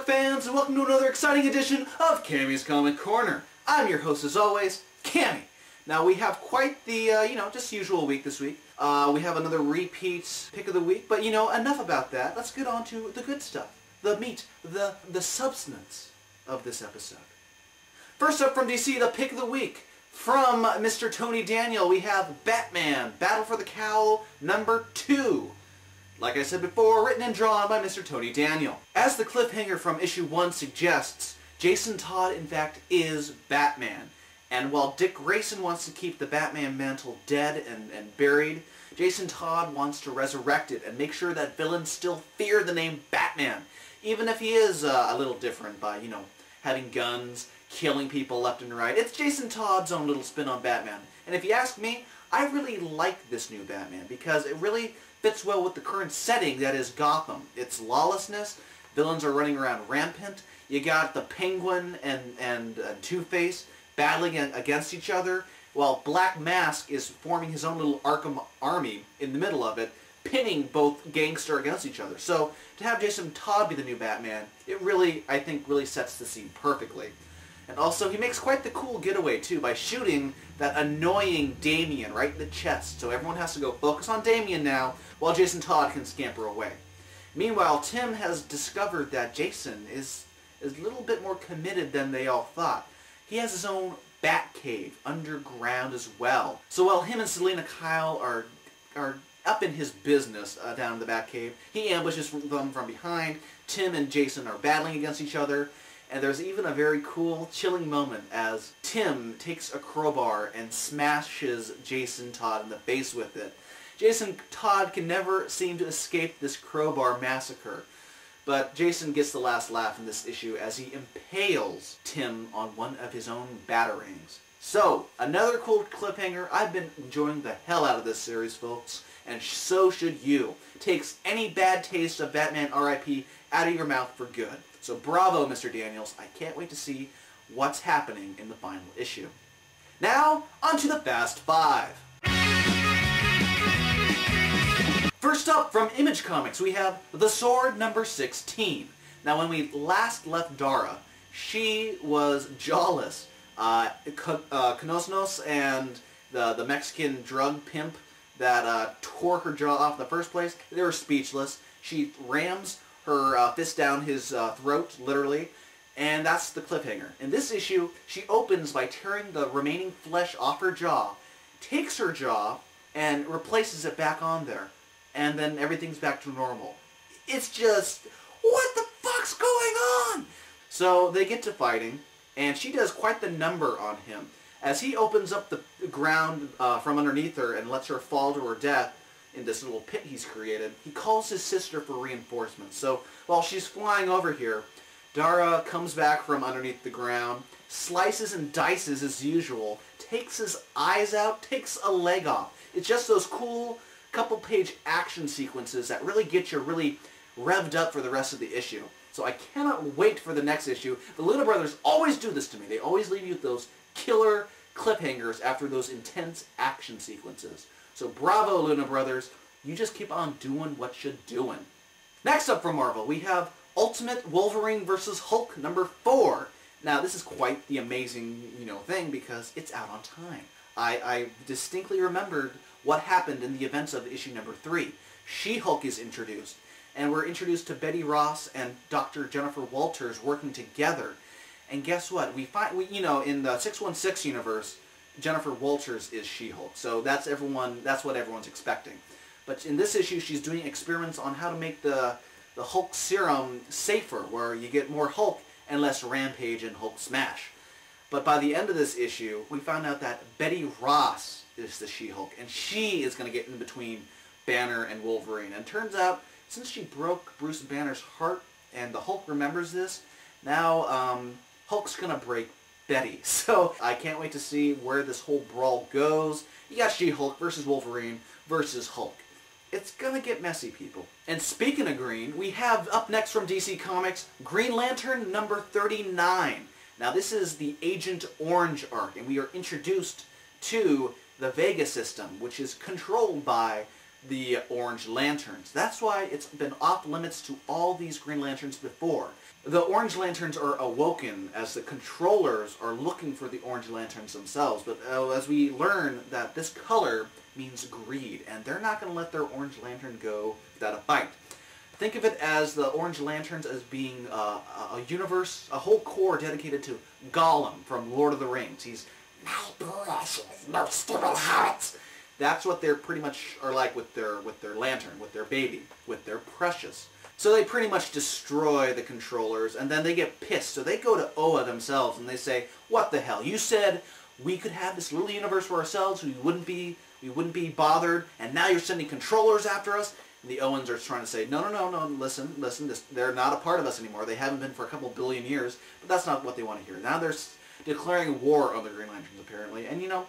up, fans, and welcome to another exciting edition of Cammy's Comic Corner. I'm your host, as always, Cammy. Now, we have quite the, just usual week this week. We have another repeat pick of the week, but, enough about that. Let's get on to the good stuff. The meat, the substance of this episode. First up from DC, the pick of the week. From Mr. Tony Daniel, we have Batman, Battle for the Cowl, number 2. Like I said before, written and drawn by Mr. Tony Daniel. As the cliffhanger from issue 1 suggests, Jason Todd, in fact, is Batman. And while Dick Grayson wants to keep the Batman mantle dead and buried, Jason Todd wants to resurrect it and make sure that villains still fear the name Batman, even if he is a little different by, having guns, killing people left and right. It's Jason Todd's own little spin on Batman. And if you ask me, I really like this new Batman because it really fits well with the current setting that is Gotham. It's lawlessness, villains are running around rampant, you got the Penguin and Two-Face battling against each other, while Black Mask is forming his own little Arkham army in the middle of it, pinning both gangster against each other. So to have Jason Todd be the new Batman, it really, I think, really sets the scene perfectly. And also, he makes quite the cool getaway, too, by shooting that annoying Damian right in the chest. So everyone has to go focus on Damian now, while Jason Todd can scamper away. Meanwhile, Tim has discovered that Jason is a little bit more committed than they all thought. He has his own bat cave underground as well. So while him and Selena Kyle are up in his business down in the bat cave, he ambushes them from behind. Tim and Jason are battling against each other. And there's even a very cool, chilling moment as Tim takes a crowbar and smashes Jason Todd in the face with it. Jason Todd can never seem to escape this crowbar massacre. But Jason gets the last laugh in this issue as he impales Tim on one of his own batarangs. So, another cool cliffhanger. I've been enjoying the hell out of this series, folks. And so should you. Takes any bad taste of Batman R.I.P. out of your mouth for good. So bravo, Mr. Daniels. I can't wait to see what's happening in the final issue. Now, on to the Fast Five. First up, from Image Comics, we have The Sword number 16. Now, when we last left Dara, she was jawless. Knosnos and the Mexican drug pimp that tore her jaw off in the first place, they were speechless. She rams her fist down his throat, literally, and that's the cliffhanger. In this issue, she opens by tearing the remaining flesh off her jaw, takes her jaw, and replaces it back on there, and then everything's back to normal. It's just, what the fuck's going on? So they get to fighting, and she does quite the number on him. As he opens up the ground from underneath her and lets her fall to her death, in this little pit he's created, he calls his sister for reinforcements. So while she's flying over here, Dara comes back from underneath the ground, slices and dices as usual, takes his eyes out, takes a leg off. It's just those cool couple-page action sequences that really get you really revved up for the rest of the issue. So I cannot wait for the next issue. The Luna Brothers always do this to me. They always leave you with those killer cliffhangers after those intense action sequences. So bravo, Luna Brothers. You just keep on doing what you're doing. Next up from Marvel, we have Ultimate Wolverine vs. Hulk number 4. Now, this is quite the amazing, thing because it's out on time. I distinctly remembered what happened in the events of issue number 3. She-Hulk is introduced, and we're introduced to Betty Ross and Dr. Jennifer Walters working together. And guess what? We find, in the 616 universe, Jennifer Walters is She-Hulk, so that's what everyone's expecting. But in this issue, she's doing experiments on how to make the Hulk serum safer, where you get more Hulk and less Rampage and Hulk Smash. But by the end of this issue, we found out that Betty Ross is the She-Hulk, and she is going to get in between Banner and Wolverine. And turns out, since she broke Bruce Banner's heart, and the Hulk remembers this, now Hulk's going to break Betty. So I can't wait to see where this whole brawl goes. You got She-Hulk versus Wolverine versus Hulk. It's gonna get messy, people. And speaking of green, we have up next from DC Comics, Green Lantern number 39. Now this is the Agent Orange arc, and we are introduced to the Vega system, which is controlled by the Orange Lanterns. That's why it's been off limits to all these Green Lanterns before. The Orange Lanterns are awoken as the controllers are looking for the Orange Lanterns themselves, but as we learn that this color means greed, and they're not going to let their Orange Lantern go without a fight. Think of it as the Orange Lanterns as being a universe, a whole core dedicated to Gollum from Lord of the Rings. He's my precious, no stupid habits. That's what they're pretty much are like with their lantern, with their baby, with their precious. So they pretty much destroy the controllers, and then they get pissed. So they go to Oa themselves and they say, "What the hell? You said we could have this little universe for ourselves. We wouldn't be bothered, and now you're sending controllers after us." And the Owens are trying to say, no, listen, they're not a part of us anymore. They haven't been for a couple billion years, but that's not what they want to hear. Now they're declaring war on the Green Lanterns, apparently. And, you know,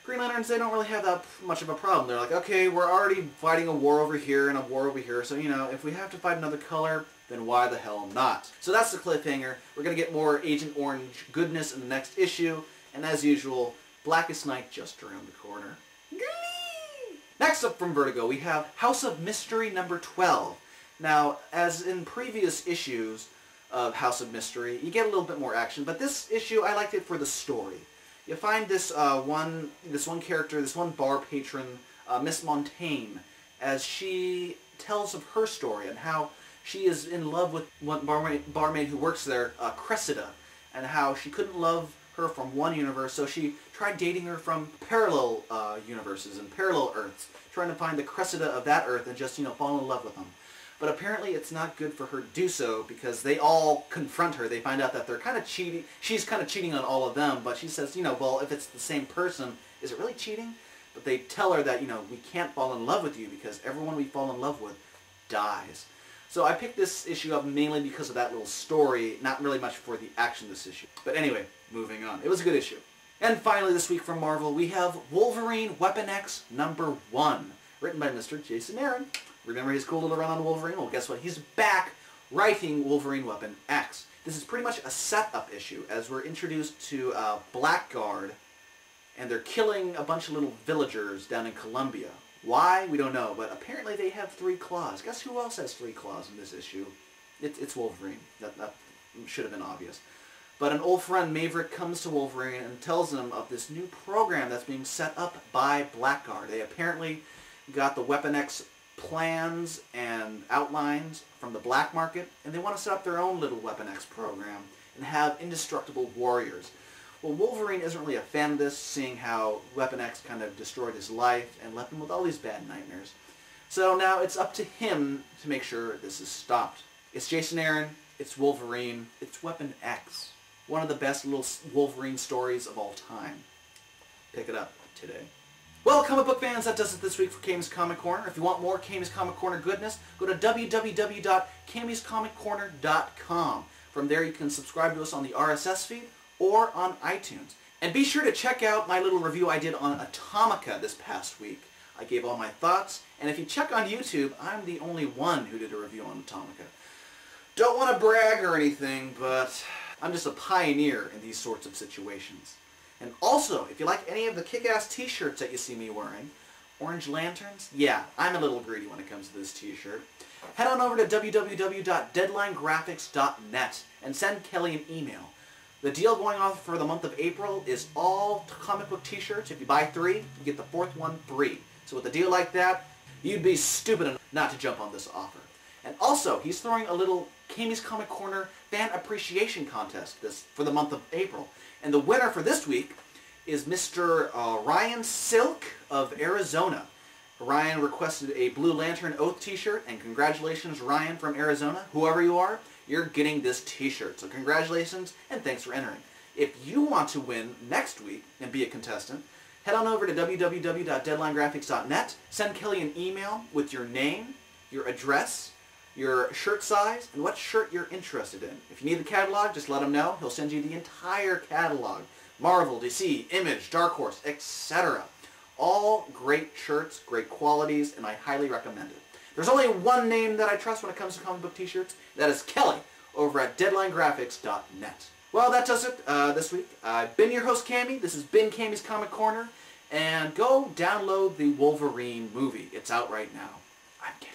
Green Lanterns, they don't really have that much of a problem. They're like, okay, we're already fighting a war over here and a war over here, so, you know, if we have to fight another color, then why the hell not? So that's the cliffhanger. We're going to get more Agent Orange goodness in the next issue, and as usual, Blackest Night just around the corner. Next up from Vertigo, we have House of Mystery number 12. Now, as in previous issues of House of Mystery, you get a little bit more action, but this issue, I liked it for the story. You find this one character, this one bar patron, Miss Montaigne, as she tells of her story and how she is in love with one barmaid who works there, Cressida, and how she couldn't love her from one universe, so she tried dating her from parallel universes and parallel Earths, trying to find the Cressida of that Earth and just, you know, fall in love with them. But apparently it's not good for her to do so because they all confront her. They find out that they're kind of cheating. She's kind of cheating on all of them, but she says, you know, well, if it's the same person, is it really cheating? But they tell her that, you know, we can't fall in love with you because everyone we fall in love with dies. So I picked this issue up mainly because of that little story, not really much for the action of this issue. But anyway, moving on. It was a good issue. And finally this week from Marvel, we have Wolverine Weapon X number 1, written by Mr. Jason Aaron. Remember his cool little run on Wolverine? Well, guess what? He's back writing Wolverine Weapon X. This is pretty much a setup issue, as we're introduced to Blackguard, and they're killing a bunch of little villagers down in Colombia. Why? We don't know, but apparently they have 3 claws. Guess who else has 3 claws in this issue? It's Wolverine. That should have been obvious. But an old friend, Maverick, comes to Wolverine and tells him of this new program that's being set up by Blackguard. They apparently got the Weapon X plans and outlines from the black market, and they want to set up their own little Weapon X program and have indestructible warriors. Well, Wolverine isn't really a fan of this, seeing how Weapon X kind of destroyed his life and left him with all these bad nightmares. So now it's up to him to make sure this is stopped. It's Jason Aaron, it's Wolverine, it's Weapon X. One of the best little Wolverine stories of all time. Pick it up today. Well, comic book fans, that does it this week for Cammy's Comic Corner. If you want more Cammy's Comic Corner goodness, go to www.cammyscomic.com. From there you can subscribe to us on the RSS feed or on iTunes. And be sure to check out my little review I did on Atomica this past week. I gave all my thoughts, and if you check on YouTube, I'm the only one who did a review on Atomica. Don't want to brag or anything, but I'm just a pioneer in these sorts of situations. And also, if you like any of the kick-ass t-shirts that you see me wearing, Orange Lanterns, yeah, I'm a little greedy when it comes to this t-shirt. Head on over to www.deadlinegraphics.net and send Kelly an email. The deal going on for the month of April is all comic book t-shirts. If you buy 3, you get the 4th one free. So with a deal like that, you'd be stupid enough not to jump on this offer. And also, he's throwing a little Cammy's Comic Corner Fan Appreciation Contest for the month of April. And the winner for this week is Mr. Ryan Silk of Arizona. Ryan requested a Blue Lantern Oath t-shirt, and congratulations, Ryan from Arizona. Whoever you are, you're getting this t-shirt. So congratulations, and thanks for entering. If you want to win next week and be a contestant, head on over to www.deadlinegraphics.net, send Kelly an email with your name, your address, your shirt size, and what shirt you're interested in. If you need the catalog, just let him know. He'll send you the entire catalog. Marvel, DC, Image, Dark Horse, etc. All great shirts, great qualities, and I highly recommend it. There's only one name that I trust when it comes to comic book t-shirts. That is Kelly over at deadlinegraphics.net. Well, that does it this week. I've been your host, Cammy. This has been Cammy's Comic Corner. and go download the Wolverine movie. It's out right now. I'm kidding.